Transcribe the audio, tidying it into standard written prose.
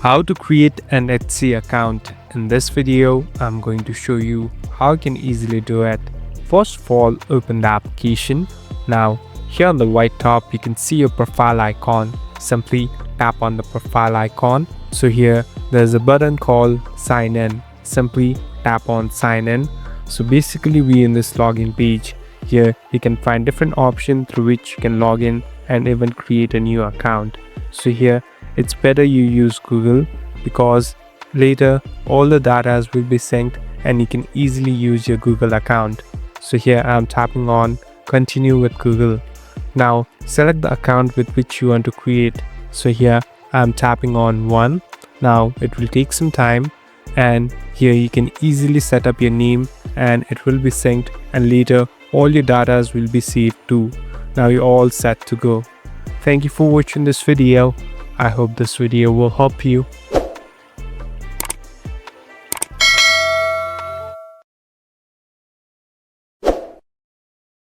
How to create an Etsy account. In this video, I'm going to show you how you can easily do it. First of all, open the application. Now, here on the right top, you can see your profile icon. Simply tap on the profile icon. So here, there's a button called sign in. Simply tap on sign in. So basically, we're in this login page. Here, you can find different options through which you can log in and even create a new account. So here, it's better you use Google because later all the data will be synced and you can easily use your Google account. So here I'm tapping on continue with Google. Now select the account with which you want to create. So here I'm tapping on one. Now it will take some time, and here you can easily set up your name and it will be synced, and later all your data will be saved too. Now you're all set to go. Thank you for watching this video. I hope this video will help you.